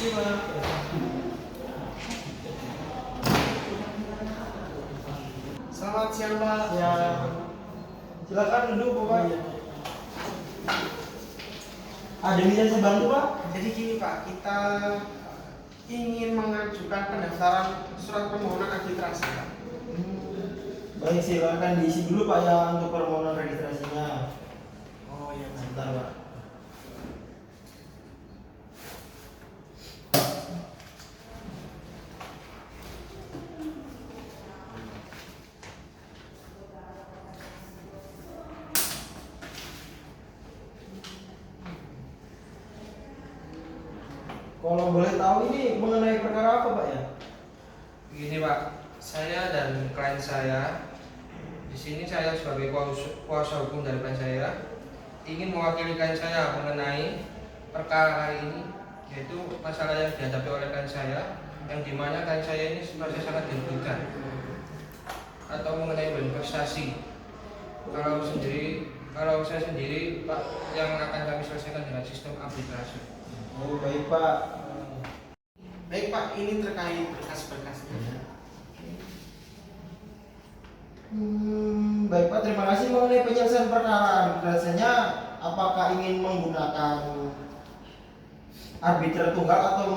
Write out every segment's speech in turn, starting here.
Pak. Selamat siang Pak. Ya, silakan duduk Bapak. Iya. Ada yang bisa saya bantu Pak? Jadi gini Pak, kita ingin mengajukan pendaftaran surat permohonan arbitrase Pak. Baik, silakan diisi dulu Pak ya untuk permohonan registrasinya. Oh iya Pak. Sebentar Pak. Kalau boleh tahu ini mengenai perkara apa Pak ya? Begini Pak, saya dan klien saya di sini saya sebagai kuasa hukum dari klien saya ingin mewakili klien saya mengenai perkara hari ini, yaitu masalah yang dihadapi oleh klien saya yang dimana klien saya ini merasa sangat dirugikan atau mengenai investasi. Kalau saya sendiri Pak, yang akan kami selesaikan dengan sistem arbitrase. Oh baik Pak. Baik Pak, ini terkait berkas-berkasnya. Baik Pak, terima kasih mengenai penyelesaian perkara arbitrasenya. Apakah ingin menggunakan arbiter tunggal atau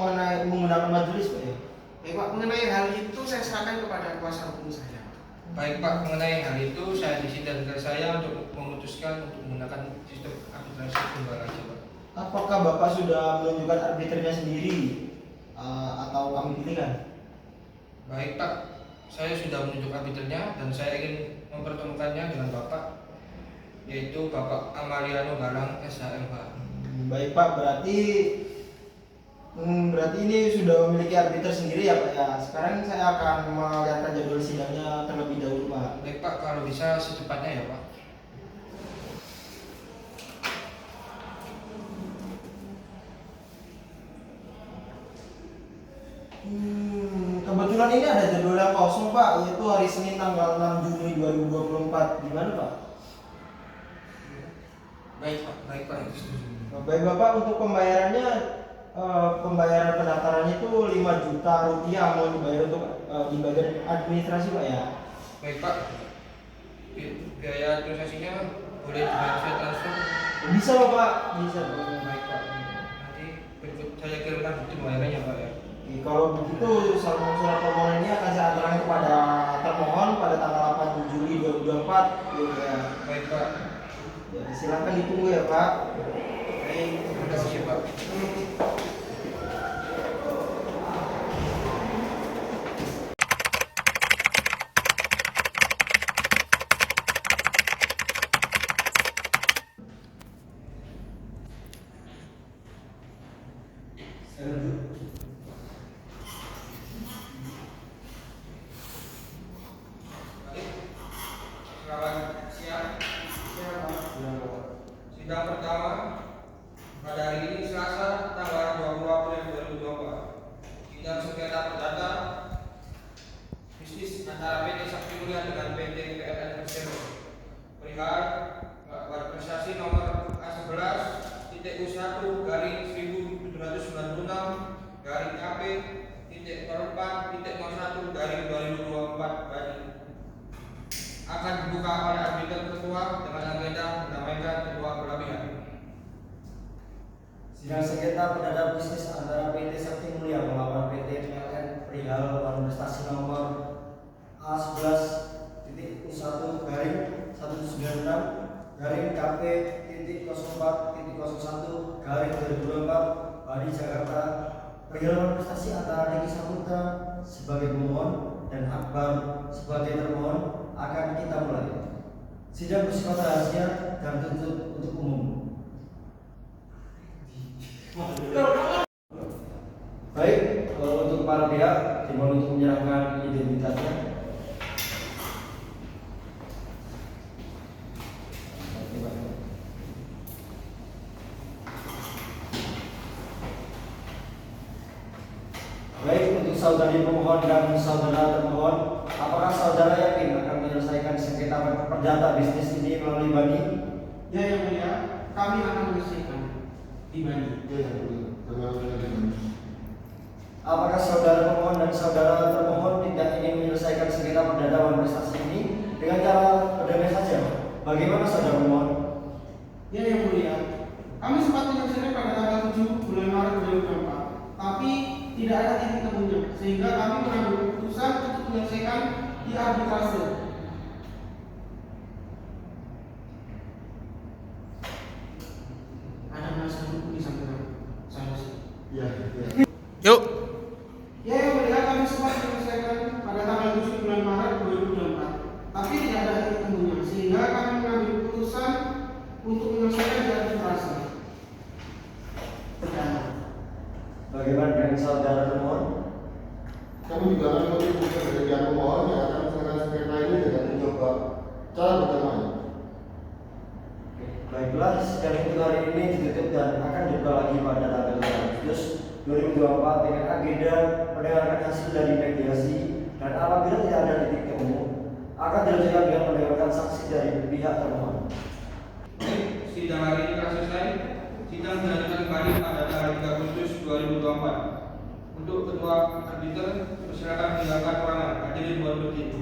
menggunakan majelis Pak ya? Baik Pak, mengenai hal itu saya serahkan kepada kuasa hukum saya. Baik Pak, mengenai hal itu saya disidangkan saya untuk memutuskan untuk menggunakan sistem arbitrase tunggal aja Pak. Apakah Bapak sudah menunjukkan arbiternya sendiri atau kami pilihkan? Baik Pak, saya sudah menunjuk arbiternya dan saya ingin mempertemukannya dengan Bapak, yaitu Bapak Amaliano Galang SHM Pak. Baik Pak, berarti ini sudah memiliki arbiter sendiri ya Pak ya. Sekarang saya akan melihatkan jadwal sidangnya terlebih dahulu Pak. Baik Pak, kalau bisa secepatnya ya Pak. Kebetulan ini ada jadwal yang kosong Pak, yaitu hari Senin tanggal 6 Juni 2024. Gimana Pak? Baik Pak, baik Pak. Baik Bapak, untuk pembayarannya pembayaran pendaftarannya itu 5 juta rupiah mau dibayar untuk di bagian administrasi Pak ya. Baik Pak, biaya administrasinya boleh dibayar saya transfer. Bisa Bapak, bisa. Baik Pak, nanti berikut saya kirimkan bukti pembayarannya Pak ya. Kalau begitu surat permohonan ini akan saya antarkan kepada termohon pada tanggal 8 Juli 2024. Ya. Baik Pak. Ya, silakan ditunggu ya Pak. Baik, terima kasih ya Pak. Selamat siang. Sidang pertama pada hari ini Selasa tanggal 20 April 2024. Sidang sengketa perdata bisnis antara PT Sakti Mulia dengan PT PLN Persero perihal prestasi nomor A11 titik U1 garing 1796 garing KP titik 04 titik 01 garing 2024 Bali akan dibuka oleh arbiter ketua dengan agenda mendamaikan kedua belah pihak. Sidang sengketa perdata bisnis antara PT Sakti Mulia melawan PT PLN perihal prestasi nomor A11 titik U1 garing 196 garing KP titik 04 titik 01 garing 2024 Bali Jakarta perihal prestasi antara Riki Saputra sebagai pemohon dan Akbar sebagai termohon akan kita mulai. Sidang bersifat rahasia dan tutup untuk umum. Baik, untuk para pihak dimohon untuk menyerahkan identitasnya. Baik, untuk saudari pemohon dan saudara termohon, apakah saudara yakin akan menyelesaikan sengketa perdata bisnis ini melalui Bani? Ya yang mulia, kami akan menyelesaikan di Bani. Apakah saudara pemohon dan saudara termohon tidak ingin menyelesaikan sengketa perdata wan prestasi ini dengan cara berdamai saja? Bagaimana saudara pemohon? Ya yang mulia, kami sempat menyelesaikan pada tanggal 7 bulan Maret 2024, tapi tidak ada titik temunya, sehingga kami mengambil keputusan untuk menyelesaikan di arbitrase. Ada masalah hukum di samping saya sih. Iya. Yuk. Ya yang mulia, kami sempat menyelesaikan pada tanggal 7 bulan Maret 2024, tapi tidak ada titik temunya, sehingga kami mengambil keputusan untuk menyelesaikan di arbitrase. Bagaimana dengan saudara termohon? Kami juga akan menunjukkan dari pihak pemohon yang akan menyelesaikan sengketa ini dengan mencoba cara berdamai. Baiklah, sidang untuk hari ini ditutup dan akan dibuka lagi pada tanggal 5 Agustus 2024 dengan agenda mendengarkan hasil dari mediasi, dan apabila tidak ada titik temu akan dilanjutkan dengan mendengarkan saksi dari pihak termohon. Baik, sidang hari ini telah selesai. Sidang dilanjutkan kembali pada tanggal 3 Agustus 2024. Untuk ketua arbiter, persilakan meninggalkan ruangan. Hadirin mohon berdiri.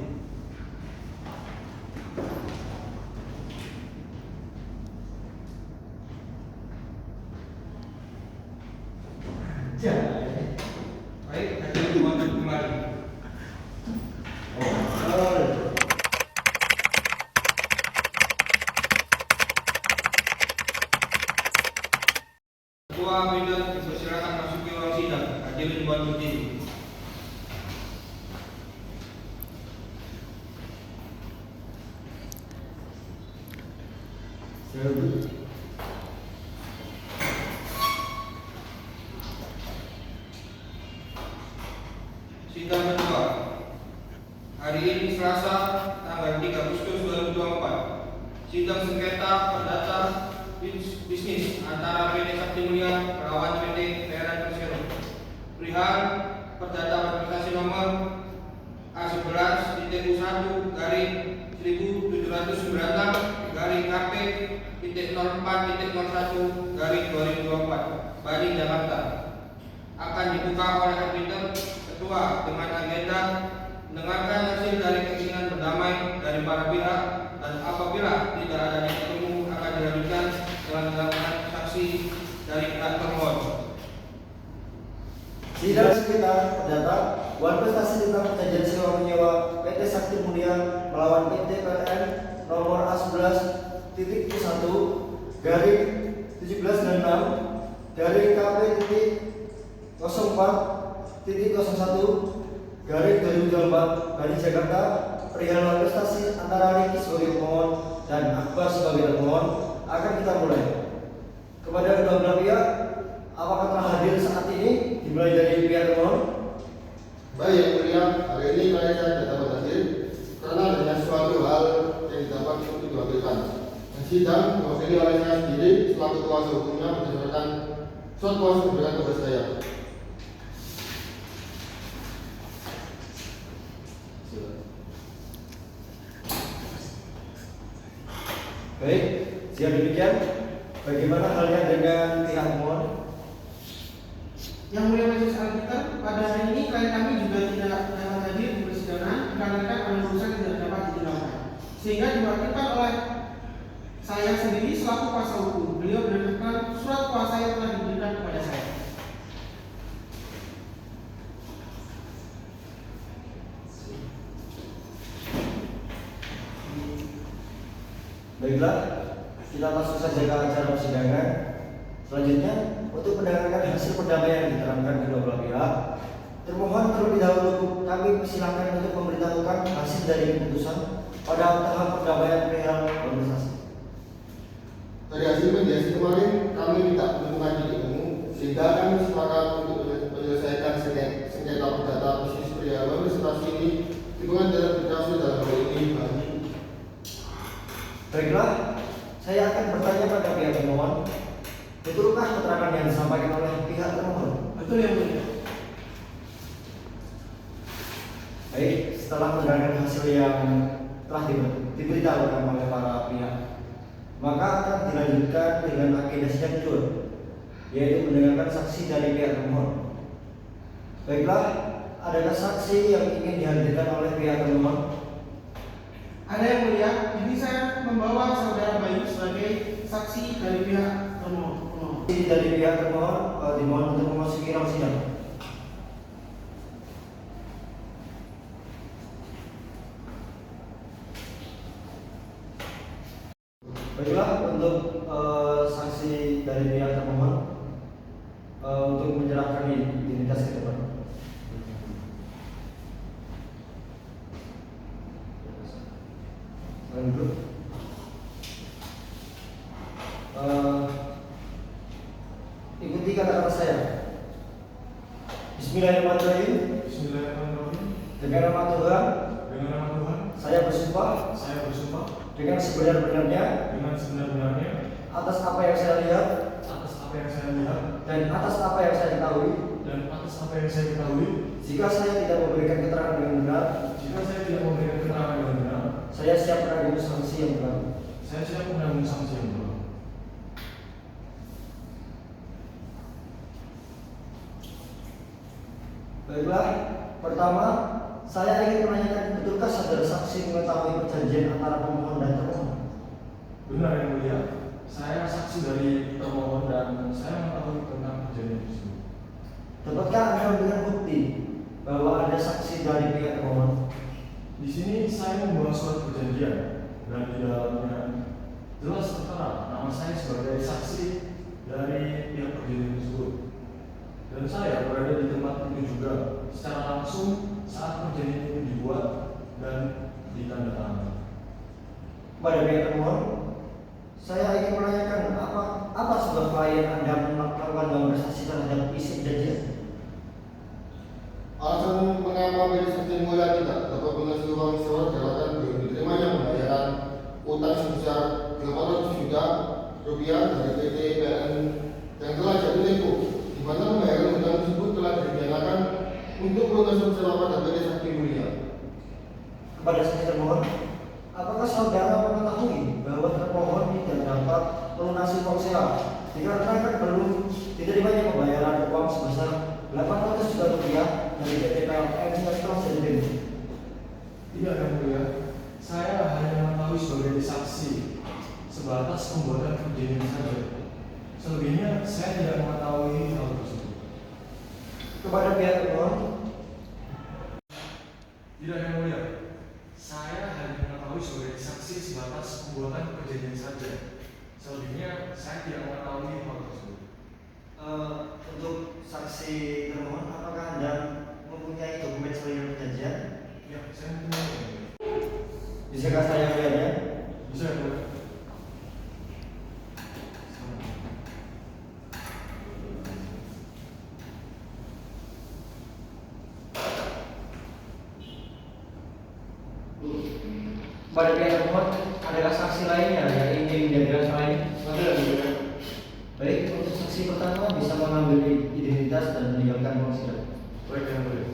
Baik, hadirin mohon berdiri kembali. Ketua arbiter persilakan masuk ke ruang sidang. Hadirin mohon berdiri. Sidang kedua. Hari ini Selasa tanggal 3 Agustus 2024. Sidang sengketa perdata bisnis antara PT Sakti Mulia melawan PT PLN Persero. Perihal perdata prestasi nomor A11.1 garing 1796 garing KP titik 04.01 garing 2024 Bali Jakarta akan dibuka oleh arbiter ketua dengan agenda mendengarkan hasil dari keinginan berdamai dari para pihak, dan apabila tidak ada titik temu akan dilanjutkan dengan mendengarkan saksi dari pihak termohon. Sidang sengketa perdata wan prestasi tentang perjanjian sewa menyewa PT Sakti Mulia melawan PT PLN nomor A11.1 garing 1796 garing KP titik 04.01 garing 2024 Bali Jakarta perihal wan prestasi antara Riki sebagai pemohon dan Akbar sebagai termohon akan kita mulai. Kepada kedua belah pihak, apakah telah hadir saat ini dimulai dari pihak termohon? Baik yang mulia, hari ini saya tidak dapat hadir karena adanya suatu hal yang dapat untuk diwakilkan. Dan sidang diwakili oleh saya sendiri selaku kuasa hukumnya berdasarkan surat kuasa diberikan kepada saya. Baik, jika demikian, bagaimana halnya dengan pihak pemohon? Yang mulia majelis arbiter, pada hari ini klien kami juga tidak dapat hadir di persidangan dikarenakan ada urusan yang tidak dapat ditinggalkan, sehingga diwakilkan oleh saya sendiri selaku kuasa hukum. Beliau berdasarkan surat kuasa yang telah diberikan kepada saya. Baiklah, kita langsung saja ke acara persidangan. Selanjutnya, untuk mendengarkan hasil perdamaian yang diterangkan kedua belah pihak, termohon terlebih dahulu kami persilahkan untuk memberitahukan hasil dari keputusan pada tahap perdamaian perihal organisasi. Dari hasil mediasi kemarin, kami minta menemukan titik temu sehingga kami sepakat untuk menyelesaikan sengketa perdata bisnis perihal prestasi ini hubungan dalam arbitrase dalam hal ini. Baiklah, saya akan bertanya pada pihak termohon, betulkah keterangan yang disampaikan oleh pihak termohon? Betul yang mulia. Baik, setelah mendengarkan hasil yang telah diberitahukan oleh para pihak, maka akan dilanjutkan dengan agenda sidang kedua, yaitu mendengarkan saksi dari pihak termohon. Baiklah, adakah saksi yang ingin dihadirkan oleh pihak termohon? Ada yang mulia, ini saya membawa saudara Bayu sebagai saksi dari pihak termohon. Dari pihak termohon dimohon untuk memasuki ruang sidang. Baiklah, untuk saksi dari pihak termohon untuk menyerahkan identitas ke depan. Lanjut. Ikuti kata-kata saya. Bismillahirrahmanirrahim. Bismillahirrahmanirrahim. Dengan nama Tuhan, Dengan nama Tuhan, saya bersumpah saya bersumpah dengan sebenar-benarnya dengan sebenar-benarnya atas apa yang saya lihat atas apa yang saya lihat dan atas apa yang saya ketahui. dan atas apa yang saya ketahui. Jika saya tidak memberikan keterangan dengan benar, Jika saya tidak memberikan keterangan dengan benar, saya siap menanggung sanksi yang berlaku. saya siap menanggung sanksi yang berlaku. Baiklah, pertama, saya ingin menanyakan betulkah saudara saksi mengetahui perjanjian antara pemohon dan termohon? Benar yang mulia, saya saksi dari termohon dan saya mengetahui tentang kejadian tersebut. Dapatkah Anda memberikan bukti bahwa ada saksi dari pihak termohon? Di sini saya membawa surat perjanjian dan di dalamnya jelas tertera nama saya sebagai saksi dari pihak perjanjian tersebut. Dan saya berada di tempat itu juga secara langsung saat perjanjian itu dibuat dan ditandatangani. Pada pihak termohon, saya ingin menanyakan apa sebab klien Anda melakukan malversasi terhadap isi perjanjian? Alasan mengapa bagi saksi mulia tidak dapat mengisi uang surat jabatan belum diterimanya pembayaran utang sebesar 800 juta rupiah dari PT PLN yang telah jatuh tempo, di mana pembayaran utang tersebut telah direncanakan untuk melunasi bersama pada bagi saksi mulia. Kepada saksi termohon, apakah saudara mengetahui bahwa termohon tidak dapat melunasi uang sewa dikarenakan belum diterimanya pembayaran uang sebesar 800 juta rupiah dari PT PLN yang telah jatuh tempo? Tidak yang mulia, saya hanya mengetahui sebagai saksi sebatas pembuatan perjanjian saja. Selebihnya saya tidak mengetahui hal tersebut. Kepada pihak termohon, Tidak yang mulia, saya hanya mengetahui sebagai saksi sebatas pembuatan perjanjian saja. Selebihnya saya tidak mengetahui hal tersebut. untuk saksi termohon, apakah Anda mempunyai dokumen salinan perjanjian? Ya, saya mempunyai. Bisakah saya melihatnya? Bisa ya, mulia? Pada pihak termohon, adakah saksi lainnya yang ingin dihadirkan selain? Baik, untuk saksi pertama bisa mengambil identitas dan meninggalkan ruang sidang. Baik yang mulia.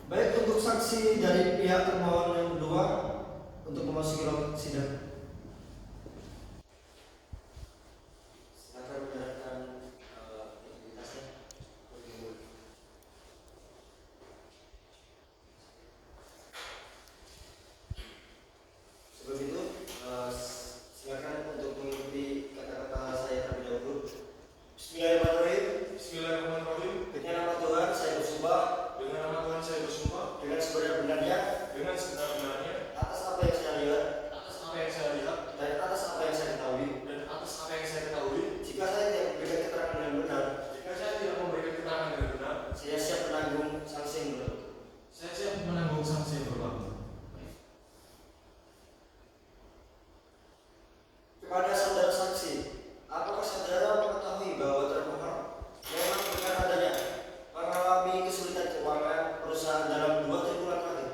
Baik, untuk saksi dari pihak termohon yang kedua untuk memasuki ruang sidang. Silakan menyerahkan identitasnya. Sebelum itu, silakan untuk mengikuti kata-kata saya terlebih dahulu. Bismillahirrahmanirrahim. Bismillahirrahmanirrahim. Dengan nama Tuhan saya bersumpah Dengan nama Tuhan saya bersumpah dengan sebenar-benarnya dengan sebenar-benarnya atas apa yang saya lihat atas apa yang saya lihat dan atas apa yang saya ketahui. dan atas apa yang saya ketahui. Jika saya tidak memberikan keterangan dengan benar, Jika saya tidak memberikan keterangan dengan benar, saya siap menanggung sanksi yang berlaku. saya siap menanggung sanksi yang berlaku. Kepada saudara saksi, apakah saudara mengetahui bahwa termohon memang benar adanya mengalami kesulitan keuangan perusahaan dalam 2 triwulan terakhir?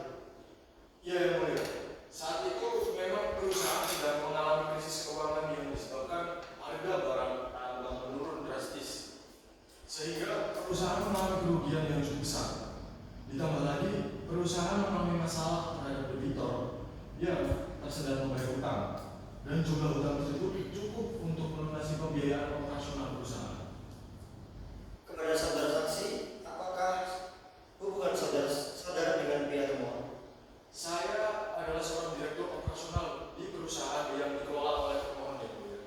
Ya yang mulia, saat itu memang perusahaan sedang mengalami krisis keuangan yang disebabkan harga barang tambang menurun drastis, sehingga perusahaan mengalami kerugian yang cukup besar. Ditambah lagi, perusahaan mengalami masalah terhadap debitor yang tersendat membayar utang. dan jumlah hutang tersebut cukup untuk melunasi pembiayaan operasional perusahaan. Kepada saudara saksi, apakah hubungan saudara dengan pihak termohon? Saya adalah seorang direktur operasional di perusahaan yang dikelola oleh termohon yang mulia.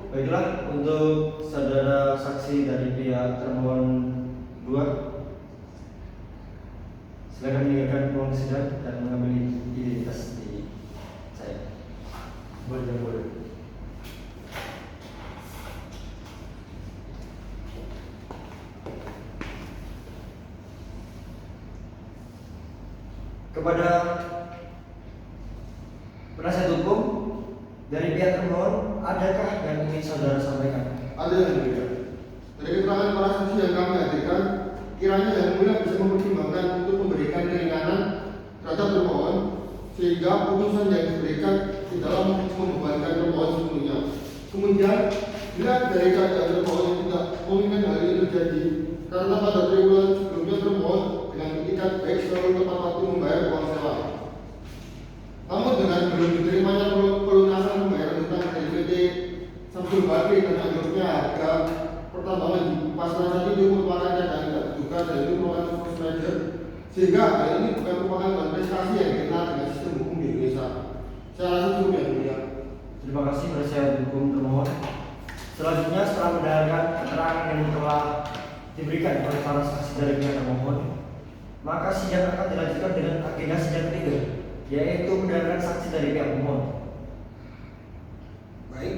Baiklah, untuk saudara saksi dari pihak termohon 2, silakan meninggalkan ruang sidang dan mengambil identitas di saya. Boleh. Kepada penasihat hukum dari pihak termohon, adakah yang ingin saudara sampaikan? Ada yang mulia. Dari keterangan para saksi yang kami hadirkan, kiranya yang mulia bisa mempertimbangkan untuk memberikan keringanan terhadap termohon sehingga putusan yang diberikan tidaklah membebankan termohon sepenuhnya. Kemudian, bila dari keadaan termohon yang tidak menginginkan hal ini terjadi, karena pada triwulan sebelumnya termohon dengan itikat baik selalu tepat waktu membayar uang sewa. Namun dengan belum diterimanya pelunasan pembayaran hutang dari PT Samsul Bakri dan akhirnya harga pertambangan di pasaran saat itu merupakan cadangan tidak terduga dan itu merupakan force majeure, sehingga hal ini bukan merupakan prestasi yang dikenal dengan sistem hukum di Indonesia. Saya rasa cukup yang mulia. Terima kasih penasihat hukum termohon. Selanjutnya, setelah mendengarkan keterangan yang telah diberikan oleh para saksi dari pihak termohon, maka sidang akan dilanjutkan dengan agenda sidang ketiga, yaitu mendengarkan saksi dari pihak pemohon. Baik,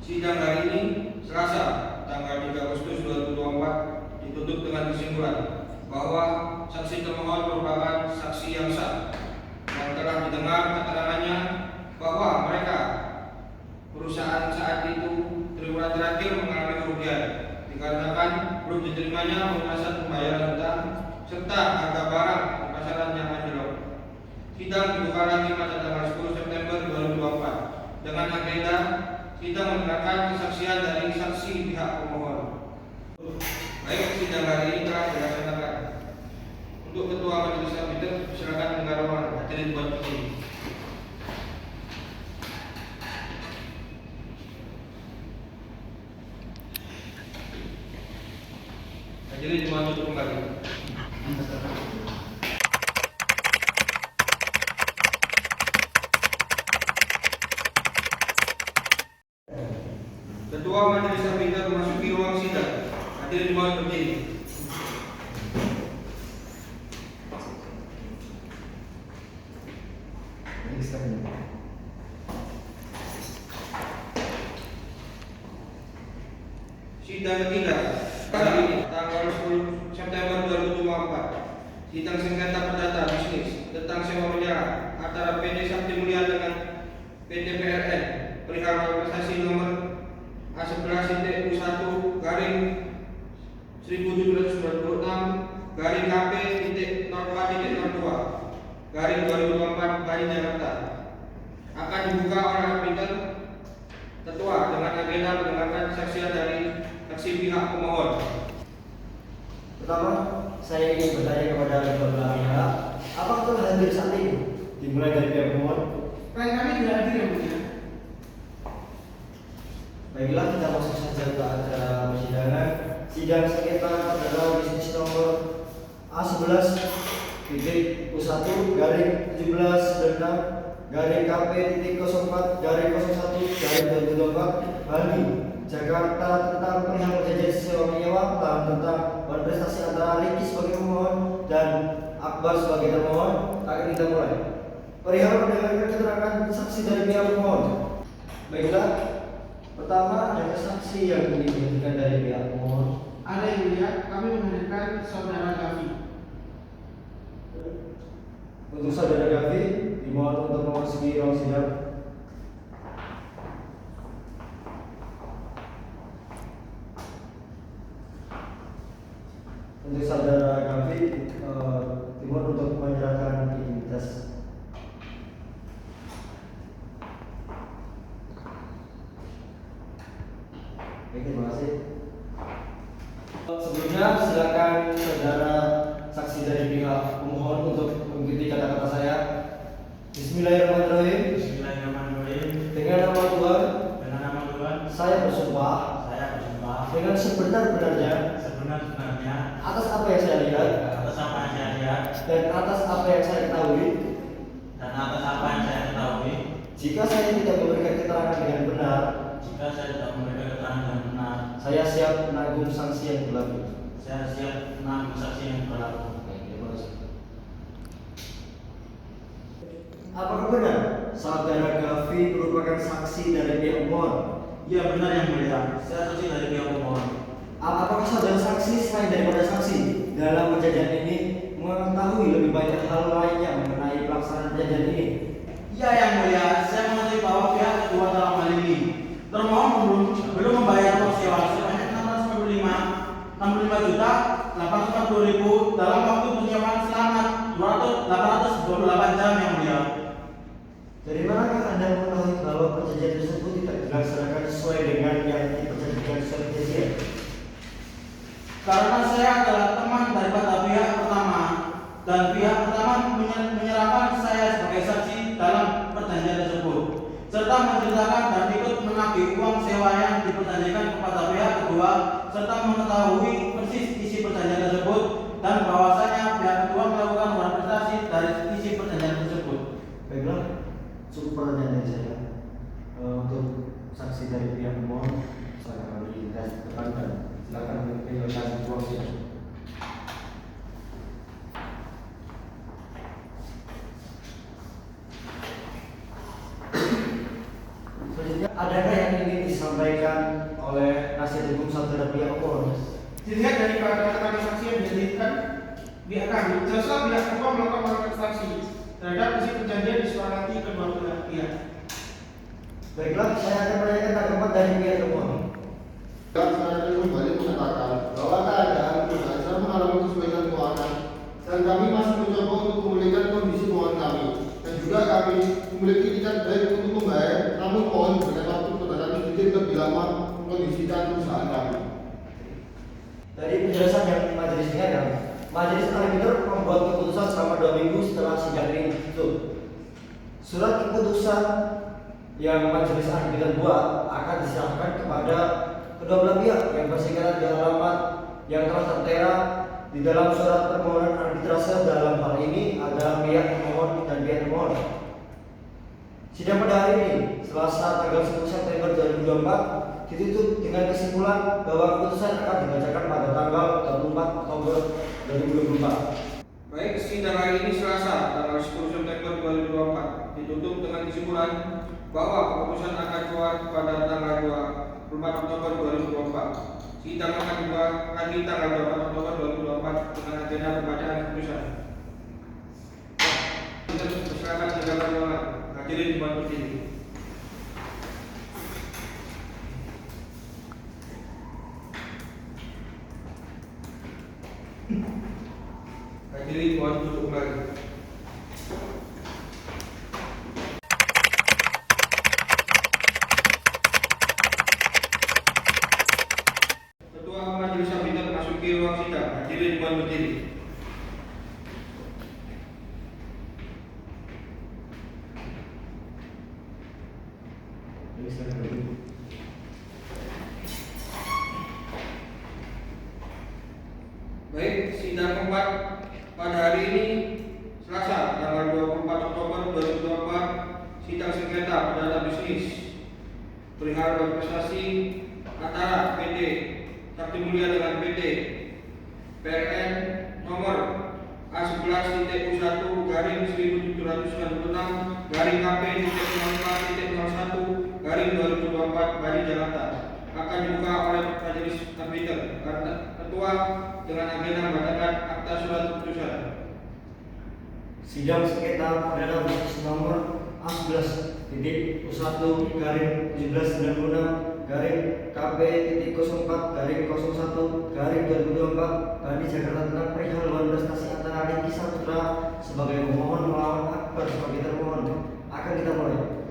sidang hari ini Selasa tanggal 3 Agustus 2024 ditutup dengan kesimpulan bahwa saksi termohon merupakan saksi yang sah yang telah didengar keterangannya bahwa mereka perusahaan saat itu triwulan terakhir mengalami kerugian dikarenakan belum diterimanya pelunasan pembayaran hutang serta harga barang di pasaran yang anjlok. Sidang dibuka lagi pada tanggal 10 September 2024 dengan agenda sidang mendengarkan kesaksian dari saksi pihak pemohon. Baik, sidang hari ini telah dilaksanakan. Untuk Ketua Majelis Arbiter, silakan mendengar hadirin buat begini. Hadirin dimohon duduk kembali. Ketua Majelis Arbiter memasuki ruang sidang. Hadirin dimohon berdiri. Sidang ketiga hari ini tanggal 10 September 2024. Sidang sengketa perdata bisnis tentang sewa menyewa antara PT Sakti Mulia dengan PT PLN perihal malversasi nomor A11.U1 garing 1796 garing KP.02.02 garing 2024 Bali Jakarta akan dibuka oleh arbiter ketua dengan agenda mendengarkan kesaksian dari saksi pihak pemohon. Pertama, saya ingin bertanya kepada kedua belah pihak, apakah telah hadir saat ini? Dimulai dari pihak pemohon. Klien kami tidak hadir yang mulia. Baiklah, kita masuk saja ke acara persidangan. Sidang sengketa perdata bisnis nomor A11.U1 garing 1796 garing KP.04/01/2024 Bali Jakarta tentang perihal perjanjian sewa menyewa lahan tentang prestasi antara Riki sebagai pemohon dan Akbar sebagai termohon akan kita mulai. Perihal mendengarkan keterangan saksi dari pihak pemohon. Baiklah, pertama ada saksi yang ingin dihadirkan dari pihak pemohon. Ada yang mulia, kami menghadirkan saudara Gavi. Untuk saudara Gavi, dimohon untuk memasuki ruang sidang. Untuk saudara Gavi, dimohon untuk menyerahkan identitas. Baik, terima kasih. Sebelumnya silakan saudara saksi dari pihak pemohon untuk mengikuti kata-kata saya. Bismillahirrahmanirrahim. Bismillahirrahmanirrahim. Dengan nama Tuhan, Dengan nama Tuhan, saya bersumpah saya bersumpah dengan sebenar-benarnya sebenar-benarnya atas apa yang saya lihat atas apa yang saya lihat dan atas apa yang saya ketahui. dan atas apa yang saya ketahui. Jika saya tidak memberikan keterangan dengan benar, Jika saya tidak memberikan keterangan dengan benar, saya siap menanggung sanksi yang berlaku. saya siap menanggung saksi yang berlaku. Apakah benar saudara Gavi merupakan saksi dari pihak pemohon? Iya benar yang mulia, saya saksi dari pihak pemohon. Apakah saudara saksi selain daripada saksi dalam perjanjian ini mengetahui lebih banyak hal lainnya mengenai pelaksanaan perjanjian ini? Iya yang mulia, saya mengetahui bahwa pihak kedua dalam hal ini termohon belum membayar uang sewa sebanyak 65 juta 840.000 dalam waktu penyewaan selama 828 jam yang mulia. Dari manakah Anda mengetahui bahwa perjanjian tersebut tidak dilaksanakan sesuai dengan yang diperjanjikan sesuai perjanjian? Karena saya adalah teman daripada pihak pertama dan pihak pertama menyerahkan saya sebagai saksi dalam perjanjian tersebut serta menceritakan dan ikut menagih uang sewa yang diperjanjikan kepada pihak kedua serta mengetahui persis isi perjanjian tersebut dan bahwasanya pihak kedua melakukan manifestasi dari isi perjanjian tersebut. Baiklah, cukup pertanyaan dari saya. Untuk saksi dari pihak pemohon, saya akan berikan depan dan silakan menyelesaikan prosesnya. Selanjutnya, adakah yang ingin disampaikan oleh nasihat hukum saudara pihak pemohon? Dilihat dari keterangan saksi yang dihadirkan pihak kami, jelaslah pihak kedua melakukan manifestasi terhadap isi perjanjian disepakati kedua belah pihak. Baiklah, saya akan menanyakan tanggapan dari pihak pemohon. Dan saya kembali mengatakan bahwa keadaan perusahaan mengalami kesulitan keuangan dan kami masih mencoba untuk memulihkan kondisi keuangan kami dan juga kami memiliki itikat baik untuk membayar, namun mohon berikan waktu kepada kami sedikit lebih lama mengkondisikan perusahaan kami. Dari penjelasan yang majelis dengarkan, majelis arbiter membuat keputusan selama 2 minggu setelah sidang ini ditutup. Surat keputusan yang majelis arbiter buat akan diserahkan kepada kedua belah pihak yang bersinggungan di alamat yang telah tertera di dalam surat permohonan arbitrase. Dalam hal ini ada pihak pemohon dan pihak pemohon. Sidang pada hari ini, Selasa tanggal 10 September 2024, ditutup dengan kesimpulan bahwa keputusan akan dibacakan pada tanggal 24 Oktober 2024. Baik, sidang hari ini Selasa tanggal 10 September 2024 ditutup dengan kesimpulan bahwa keputusan akan keluar pada tanggal 24 Oktober 2024. Sidang akan dibuat lagi tanggal 24 Oktober 2024 dengan agenda pembacaan keputusan. Kita persilakan sidang ruangan. Hadirin dibantu sini. Hadirin mohon duduk kembali. Ketua Majelis Arbiter memasuki ruang sidang. Hadirin mohon berdiri. Baik, sidang keempat pada hari ini Selasa tanggal 24 Oktober 2024, sidang sengketa perdata bisnis perihal investasi antara PT Sakti Mulia dengan PT PLN nomor A11-KP.04.01-2024 Jakarta akan dibuka oleh Majelis Arbiter karena Ketua dengan agenda membacakan akta surat keputusan. Sidang sengketa perdata bisnis nomor A11-1-1796-KP.04-01-2024 Bani Jakarta tentang perihal lawan prestasi antara Riki Saputra sebagai pemohon melawan Akbar sebagai termohon akan kita mulai.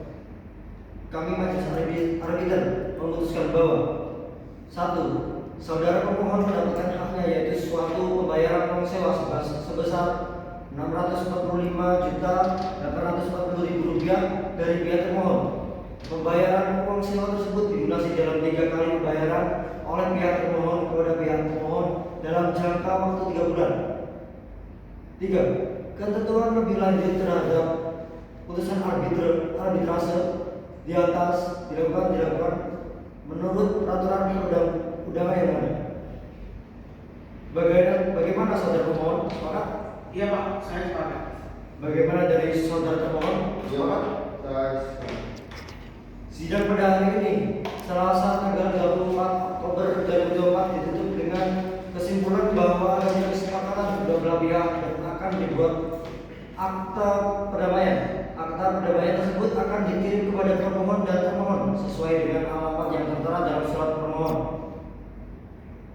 Kami majelis arbiter memutuskan bahwa 1. Saudara pemohon mendapatkan haknya yaitu suatu pembayaran uang sewa sebesar Rp645.840.000 dari pihak termohon. Pembayaran uang sewa tersebut dilunasi dalam 3 kali pembayaran oleh pihak termohon kepada pihak termohon dalam jangka waktu 3 bulan. 3. Ketentuan lebih lanjut terhadap putusan arbitrase di atas dilakukan menurut peraturan perundang-undangan yang ada. Bagaimana saudara pemohon? Sepakat? Iya Pak, saya sepakat. Bagaimana dari saudara termohon? Iya, saya sepakat. Sidang pada hari ini, Selasa tanggal 24 Oktober 2024 ditutup dengan kesimpulan bahwa adanya kesepakatan kedua belah pihak dan akan dibuat akta perdamaian. Akta perdamaian tersebut akan dikirim kepada pemohon dan termohon sesuai dengan alamat yang tertera dalam surat permohon.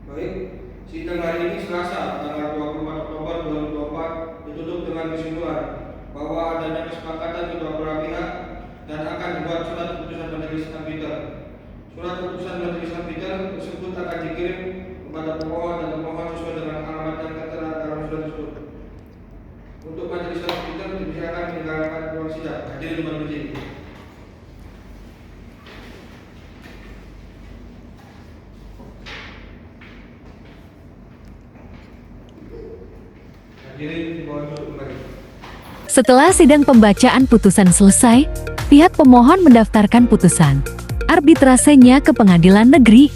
Baik, sidang hari ini Selasa tanggal 24 Oktober 2024 ditutup dengan kesimpulan bahwa adanya kesepakatan kedua belah pihak dan akan dibuat surat keputusan majelis arbiter. Surat keputusan majelis arbiter tersebut akan dikirim kepada pemohon dan termohon sesuai dengan alamat yang tertera dalam surat tersebut. Untuk majelis arbiter dipersilakan meninggalkan ruang sidang. Hadirin di majelis. Hadirin di bawah kembali. Setelah sidang pembacaan putusan selesai, pihak pemohon mendaftarkan putusan arbitrasenya ke Pengadilan Negeri